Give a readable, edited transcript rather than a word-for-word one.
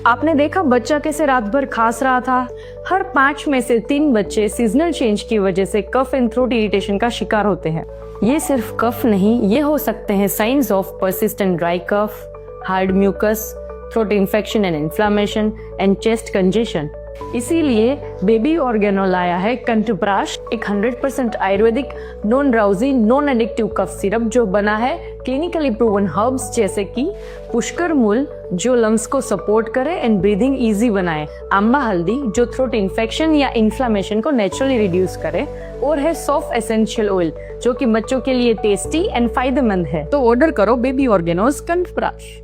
आपने देखा बच्चा कैसे रात भर खांस रहा था। हर 5 में से 3 बच्चे सीजनल चेंज की वजह से कफ एंड थ्रोट इरिटेशन का शिकार होते हैं। ये सिर्फ कफ नहीं, ये हो सकते हैं signs of persistent dry cough, hard mucus, throat infection and inflammation and chest congestion. इसीलिए बेबी ऑर्गेनो लाया है कंटुप्राश, एक 100% Ayurvedic non drowsy non addictive cough syrup जो बना है क्लिनिकली प्रूवन हर्ब्स जैसे कि पुष्कर मूल जो लंग्स को सपोर्ट करे एंड ब्रीदिंग इजी बनाए, आंबा हल्दी जो थ्रोट इन्फेक्शन या इन्फ्लेमेशन को नेचुरली रिड्यूस करे, और है सॉफ्ट एसेंशियल ऑयल जो कि बच्चों के लिए टेस्टी एंड फायदेमंद है। तो ऑर्डर करो बेबी ऑर्गेनोज कंटुप्राश।